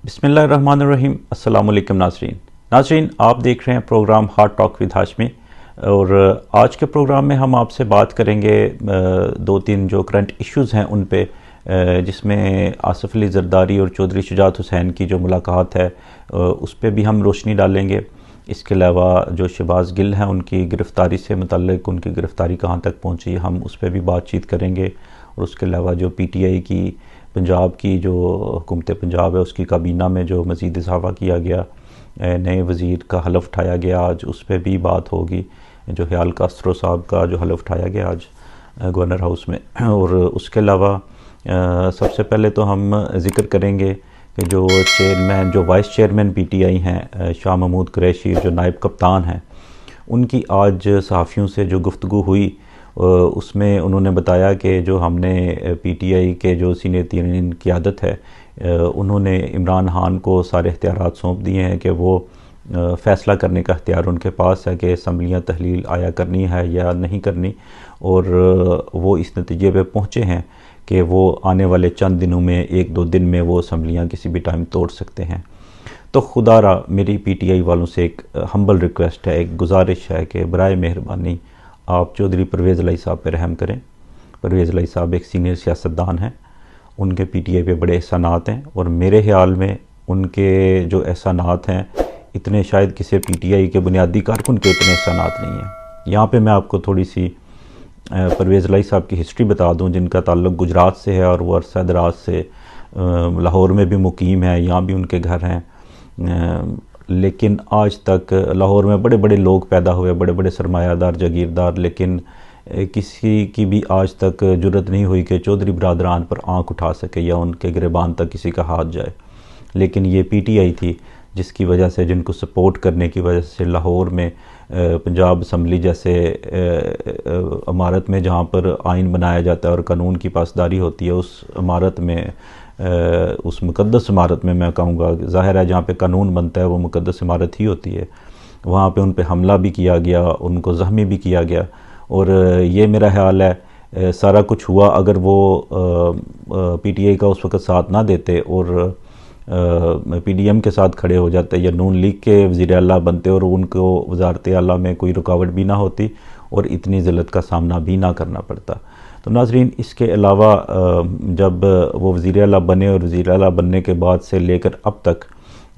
बिस्मिल्लाहिर्रहमानिर्रहीम। अस्सलाम वालेकुम नाज़रीन, आप देख रहे हैं program heart talk with Hashmi. और आज के प्रोग्राम में हम आपसे बात करेंगे दो तीन जो करंट इश्यूज़ हैं उन पे, जिसमें आसिफ अली ज़रदारी और चौधरी शुजात हुसैन की जो मुलाकात है उस पर भी हम रोशनी डालेंगे। इसके अलावा जो शहबाज गिल हैं उनकी गिरफ़्तारी से मुतल्लिक़, उनकी गिरफ़्तारी कहाँ तक पहुँची, हम उस पर भी बातचीत करेंगे। और उसके अलावा जो PTI की पंजाब की जो हुकूमत पंजाब है उसकी काबीना में जो मज़ीद इजाफ़ा किया गया, नए वज़ीर का हलफ उठाया गया, आज उस पर भी बात होगी। जो ख्याल कास्त्रो साहब का जो हलफ उठाया गया आज गवर्नर हाउस में। और उसके अलावा सबसे पहले तो हम ज़िक्र करेंगे कि जो वाइस चेयरमैन PTI हैं शाह महमूद कुरैशी, जो नायब कप्तान हैं, उनकी आज सहाफ़ियों से जो गुफ्तगू हुई उसमें उन्होंने बताया कि जो हमने PTI के जो सीनियर तरीन क़यादत है उन्होंने इमरान खान को सारे इख्तियारात सौंप दिए हैं कि वो फ़ैसला करने का इख्तियार उनके पास है कि असम्बलियाँ तहलील आया करनी है या नहीं करनी। और वो इस नतीजे पे पहुँचे हैं कि वो आने वाले चंद दिनों में, एक दो दिन में वो असम्बलियाँ किसी भी टाइम तोड़ सकते हैं। तो खुदारा मेरी PTI वालों से एक हम्बल रिक्वेस्ट है, एक गुजारिश है कि बराए मेहरबानी आप चौधरी परवेज़ इलाही साहब पर रहम करें। परवेज़ इलाही साहब एक सीनियर सियासतदान हैं, उनके PTI पे बड़े एहसानात हैं और मेरे ख्याल में उनके जो एहसानात हैं इतने शायद किसी PTI के बुनियादी कारकुन के इतने एहसानात नहीं हैं। यहाँ पे मैं आपको थोड़ी सी परवेज़ इलाही साहब की हिस्ट्री बता दूँ, जिनका ताल्लुक़ गुजरात से है और वो अरसा दराज से लाहौर में भी मुकीम है, यहाँ भी उनके घर हैं। लेकिन आज तक लाहौर में बड़े बड़े लोग पैदा हुए, बड़े बड़े सरमायादार जागीरदार, लेकिन किसी की भी आज तक जुर्रत नहीं हुई कि चौधरी बरादरान पर आंख उठा सके या उनके गिरबान तक किसी का हाथ जाए। लेकिन ये PTI थी जिसकी वजह से, जिनको सपोर्ट करने की वजह से लाहौर में पंजाब असम्बली जैसे इमारत में जहाँ पर आइन बनाया जाता है और कानून की पासदारी होती है, उस इमारत में, उस मुक़द्दस इमारत में मैं कहूँगा, ज़ाहिर है जहाँ पे कानून बनता है वो मुक़द्दस इमारत ही होती है, वहाँ पे उन पे हमला भी किया गया, उनको ज़ख्मी भी किया गया। और ये मेरा ख्याल है सारा कुछ हुआ अगर वो PTI का उस वक़्त साथ ना देते और PDM के साथ खड़े हो जाते या नून लीग के वज़ीर आला बनते और उनको वज़ारत आला में कोई रुकावट भी ना होती और इतनी ज़िल्लत का सामना भी ना करना पड़ता। तो नाज़रीन, इसके अलावा जब वो वज़ीर आला बने और वज़ीर आला बनने के बाद से लेकर अब तक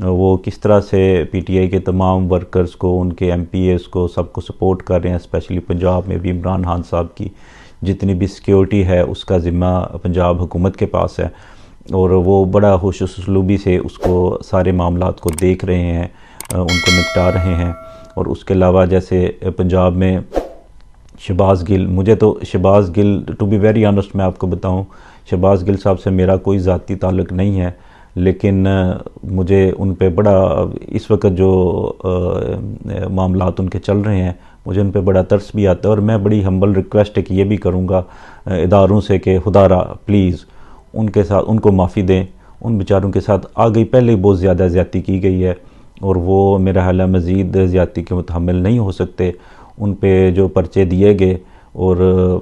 वो किस तरह से PTI के तमाम वर्कर्स को, उनके MPAs को, सबको सपोर्ट कर रहे हैं। स्पेशली पंजाब में भी इमरान खान साहब की जितनी भी सिक्योरिटी है उसका ज़िम्मा पंजाब हुकूमत के पास है और वो बड़ा होश उसलूबी से उसको सारे मामलात को देख रहे हैं, उनको निपटा रहे हैं। और उसके अलावा जैसे पंजाब में शहबाज गिल, मुझे तो Shahbaz Gill, to be very honest मैं आपको बताऊं, शहबाज गिल साहब से मेरा कोई ज़ाती ताल्लुक़ नहीं है, लेकिन मुझे उन पे बड़ा, इस वक्त जो मामलात उनके चल रहे हैं, मुझे उन पे बड़ा तरस भी आता है। और मैं बड़ी हम्बल रिक्वेस्ट है कि ये भी करूँगा इदारों से कि खुदारा प्लीज़ उनके साथ, उनको माफ़ी दें। उन बेचारों के साथ आ गई, पहले ही बहुत ज़्यादा ज़्यादती की गई है और वो मेरा ख्याल है मज़ीद ज़्यादती के मुतहम्मिल नहीं हो सकते। उन पे जो पर्चे दिए गए और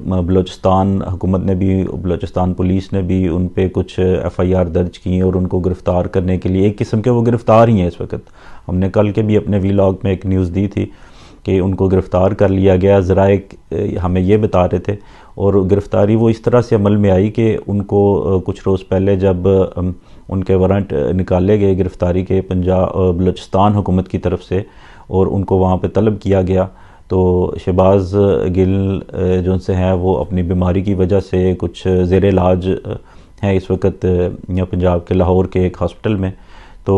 बलूचिस्तान हुकूमत ने भी, बलूचिस्तान पुलिस ने भी उन पे कुछ FIR दर्ज की और उनको गिरफ़्तार करने के लिए, एक किस्म के वो गिरफ़्तार ही हैं इस वक्त। हमने कल के भी अपने व्लॉग में एक न्यूज़ दी थी कि उनको गिरफ़्तार कर लिया गया, ज़राए हमें ये बता रहे थे। और गिरफ़्तारी वो इस तरह से अमल में आई कि उनको कुछ रोज़ पहले जब उनके वारंट निकाले गए गिरफ़्तारी के बलूचिस्तान हुकूमत की तरफ से और उनको वहाँ पे तलब किया गया, तो शहबाज गिल जो उनसे हैं वो अपनी बीमारी की वजह से कुछ ज़ेर इलाज हैं इस वक्त पंजाब के लाहौर के एक हॉस्पिटल में। तो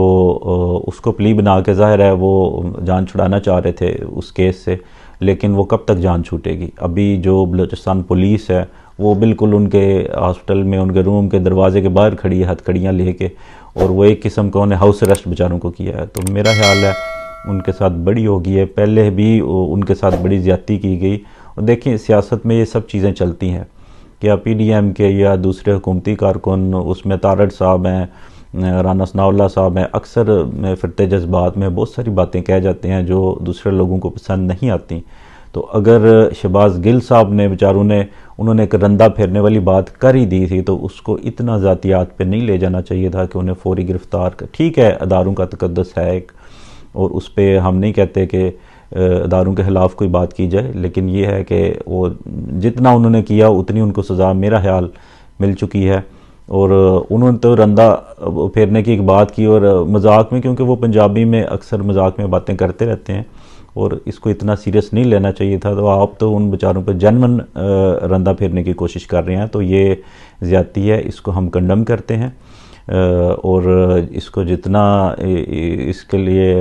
उसको प्ली बना के, ज़ाहिर है वो जान छुड़ाना चाह रहे थे उस केस से, लेकिन वो कब तक जान छूटेगी। अभी जो बलूचिस्तान पुलिस है वो बिल्कुल उनके हॉस्पिटल में, उनके रूम के दरवाजे के बाहर खड़ी है हथकड़ियाँ लेके, और वो एक किस्म का उन्हें हाउस अरेस्ट बेचारों को किया है। तो मेरा ख्याल है उनके साथ बड़ी होगी है, पहले भी उनके साथ बड़ी ज़्यादती की गई। और देखिए सियासत में ये सब चीज़ें चलती हैं, क्या PDM के या दूसरे हुकूमती कारकुन, उसमें तारड़ साहब हैं, राना सनाउल्लाह साहब हैं, अक्सर फिरते जज्बात में बहुत सारी बातें कह जाते हैं जो दूसरे लोगों को पसंद नहीं आती। तो अगर शहबाज गिल साहब ने बेचारों ने उन्होंने एक रंदा फेरने वाली बात कर ही दी थी, तो उसको इतना ज़ातियात पे नहीं ले जाना चाहिए था कि उन्हें फौरी गिरफ़्तार कर। ठीक है, अदारों का तकद्दस है एक, और उस पर हम नहीं कहते कि अदारों के ख़िलाफ़ कोई बात की जाए, लेकिन ये है कि वो जितना उन्होंने किया उतनी उनको सज़ा मेरा ख्याल मिल चुकी है। और उन्होंने तो रंदा फेरने की एक बात की और मजाक में, क्योंकि वो पंजाबी में अक्सर मजाक में बातें करते रहते हैं और इसको इतना सीरियस नहीं लेना चाहिए था। तो आप तो उन बेचारों पर जनमन रंदा फेरने की कोशिश कर रहे हैं, तो ये ज़्यादती है, इसको हम कंडम करते हैं। और इसको जितना इसके लिए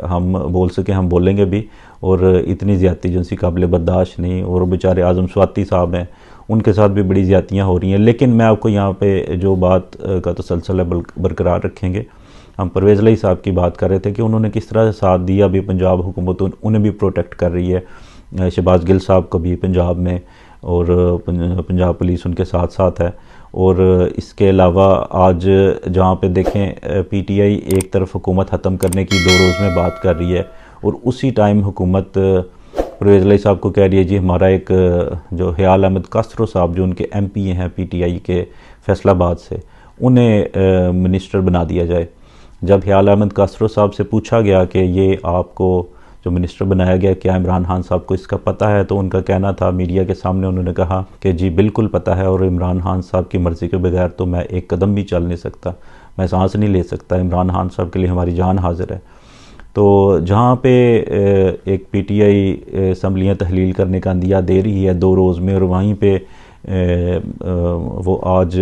हम बोल सकें हम बोलेंगे भी, और इतनी ज़्यादती जिनसी काबिल बर्दाश्त नहीं। और बेचारे आज़म स्वाति साहब हैं, उनके साथ भी बड़ी ज़्यादतियाँ हो रही हैं। लेकिन मैं आपको यहाँ पे जो बात का तसलसल बरकरार रखेंगे, हम परवेज़ इलाही साहब की बात कर रहे थे कि उन्होंने किस तरह से साथ दिया। भी पंजाब हुकूमत उन्हें भी प्रोटेक्ट कर रही है, शहबाज गिल साहब को भी पंजाब में, और पंजाब पुलिस उनके साथ साथ है। और इसके अलावा आज जहाँ पे देखें पीटीआई एक तरफ हुकूमत ख़त्म करने की 2 रोज़ में बात कर रही है, और उसी टाइम हुकूमत परवेज़ इलाही साहब को कह रही है जी हमारा एक जो ख्याल अहमद कासरो साहब जो उनके एमपी हैं पीटीआई के फैसलाबाद से, उन्हें मिनिस्टर बना दिया जाए। जब ख्याल अहमद कासरो साहब से पूछा गया कि ये आपको जो मिनिस्टर बनाया गया क्या इमरान खान साहब को इसका पता है, तो उनका कहना था मीडिया के सामने, उन्होंने कहा कि जी बिल्कुल पता है, और इमरान खान साहब की मर्ज़ी के बगैर तो मैं एक कदम भी चल नहीं सकता, मैं सांस नहीं ले सकता, इमरान खान साहब के लिए हमारी जान हाजिर है। तो जहाँ पे एक पीटीआई असम्बलियाँ तहलील करने का अंदिया दे रही है 2 रोज़ में, और वहीं पे वो आज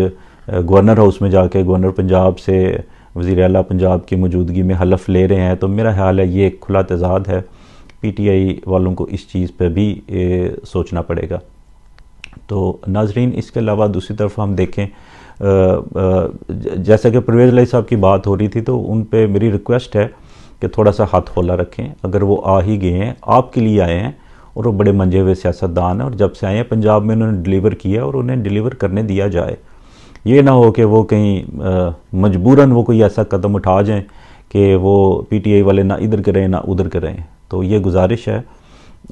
गवर्नर हाउस में जाके गवर्नर पंजाब से वज़ीर आला पंजाब की मौजूदगी में हलफ ले रहे हैं, तो मेरा ख्याल है ये एक खुला तज़ाद है। पीटीआई वालों को इस चीज़ पे भी सोचना पड़ेगा। तो नाजरीन, इसके अलावा दूसरी तरफ हम देखें, जैसा कि परवेज़ इलाही साहब की बात हो रही थी, तो उन पे मेरी रिक्वेस्ट है कि थोड़ा सा हाथ खोला रखें। अगर वो आ ही गए हैं, आपके लिए आए हैं, और वो बड़े मंजे हुए सियासतदान हैं, और जब से आए हैं पंजाब में उन्होंने डिलीवर किया और उन्हें डिलीवर करने दिया जाए। ये ना हो कि वो कहीं मजबूरन वो कोई ऐसा कदम उठा जाएं कि वो पीटीआई वाले ना इधर करें ना उधर करें। तो ये गुजारिश है,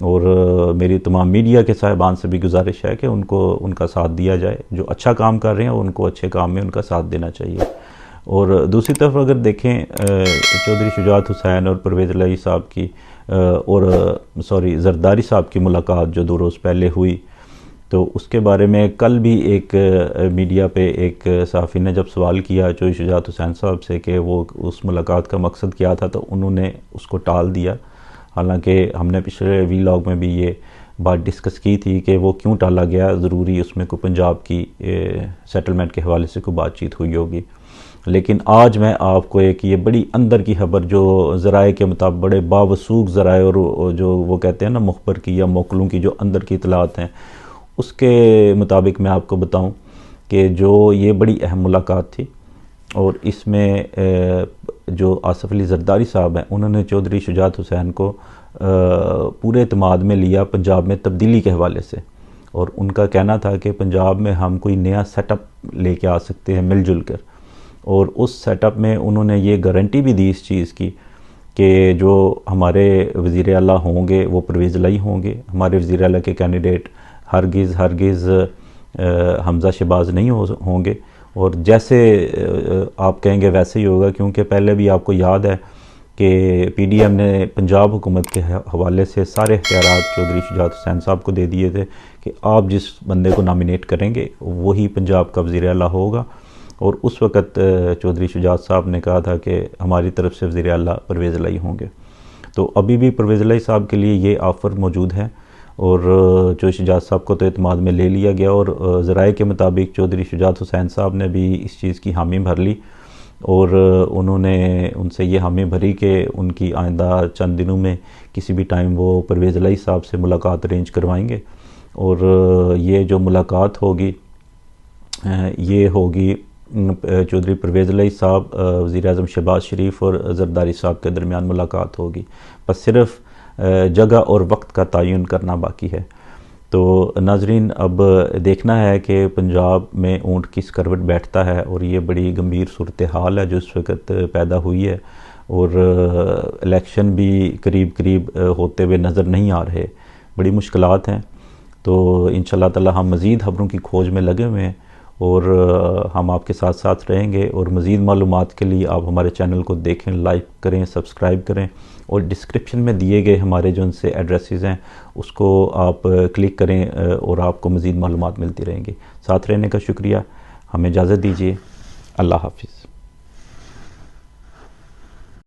और मेरी तमाम मीडिया के साहिबान से भी गुजारिश है कि उनको उनका साथ दिया जाए। जो अच्छा काम कर रहे हैं उनको अच्छे काम में उनका साथ देना चाहिए। और दूसरी तरफ अगर देखें चौधरी शुजात हुसैन और परवेज़ इलाही साहब की जरदारी साहब की मुलाकात जो 2 रोज़ पहले हुई, तो उसके बारे में कल भी एक मीडिया पे एक सहाफ़ी ने जब सवाल किया चौधरी शुजात हुसैन साहब से कि वो उस मुलाकात का मकसद क्या था, तो उन्होंने उसको टाल दिया। हालांकि हमने पिछले वीलॉग में भी ये बात डिस्कस की थी कि वो क्यों टाला गया, ज़रूरी उसमें कोई पंजाब की सेटलमेंट के हवाले से कोई बातचीत हुई होगी। लेकिन आज मैं आपको एक ये बड़ी अंदर की खबर जो ज़राए के मुताबिक बड़े बावसूख ज़राए और जो वो कहते हैं ना मुखबर की या मोकलों की जो अंदर की इतलात हैं, उसके मुताबिक मैं आपको बताऊं कि जो ये बड़ी अहम मुलाकात थी, और इसमें जो आसिफ अली जरदारी साहब हैं उन्होंने चौधरी शुजात हुसैन को पूरे एतमाद में लिया पंजाब में तब्दीली के हवाले से। और उनका कहना था कि पंजाब में हम कोई नया सेटअप लेके आ सकते हैं मिलजुल कर। और उस सेटअप में उन्होंने ये गारंटी भी दी इस चीज़ की कि जो हमारे वज़ीर आला होंगे वो परवेज़ इलाही होंगे, हमारे वज़ीर आला के कैंडिडेट हरगिज़ हमज़ा शहबाज नहीं होंगे, और जैसे आप कहेंगे वैसे ही होगा। क्योंकि पहले भी आपको याद है कि पीडीएम ने पंजाब हुकूमत के हवाले से सारे इख्तियारात चौधरी शुजात हुसैन साहब को दे दिए थे कि आप जिस बंदे को नॉमिनेट करेंगे वही पंजाब का वज़ीर आला होगा। और उस वक़्त चौधरी शुजात साहब ने कहा था कि हमारी तरफ से वज़ीर आला परवेज़ इलाही होंगे। तो अभी भी परवेज़ इलाही साहब के लिए ये ऑफ़र मौजूद है, और चौधरी शुजात साहब को तो एतमाद में ले लिया गया। और ज़राए के मुताबिक चौधरी शुजात हुसैन साहब ने भी इस चीज़ की हामी भर ली, और उन्होंने उनसे ये हामी भरी कि उनकी आइंदा चंद दिनों में किसी भी टाइम वो परवेज़ इलाही साहब से मुलाकात अरेंज करवाएंगे। और ये जो मुलाकात होगी ये होगी चौधरी परवेज़ इलाही साहब, वज़ीर आज़म शहबाज शरीफ और जरदारी साहब के दरमियान मुलाकात होगी। बस सिर्फ़ जगह और वक्त का तयन करना बाकी है। तो नाजरीन, अब देखना है कि पंजाब में ऊँट किस करवट बैठता है, और ये बड़ी गंभीर सूरत हाल है जो इस वक्त पैदा हुई है। और इलेक्शन भी करीब करीब होते हुए नज़र नहीं आ रहे, बड़ी मुश्किलात हैं। तो इंशाल्लाह ताला हम मज़ीद ख़बरों की खोज में लगे हुए हैं और हम आपके साथ साथ रहेंगे। और मज़ीद मालूमात के लिए आप हमारे चैनल को देखें, लाइक करें, सब्सक्राइब करें और डिस्क्रिप्शन में दिए गए हमारे जो उनसे एड्रेसेस हैं उसको आप क्लिक करें और आपको मज़ीद मालूमात मिलती रहेंगी। साथ रहने का शुक्रिया। हमें इजाज़त दीजिए। अल्लाह हाफ़िज़।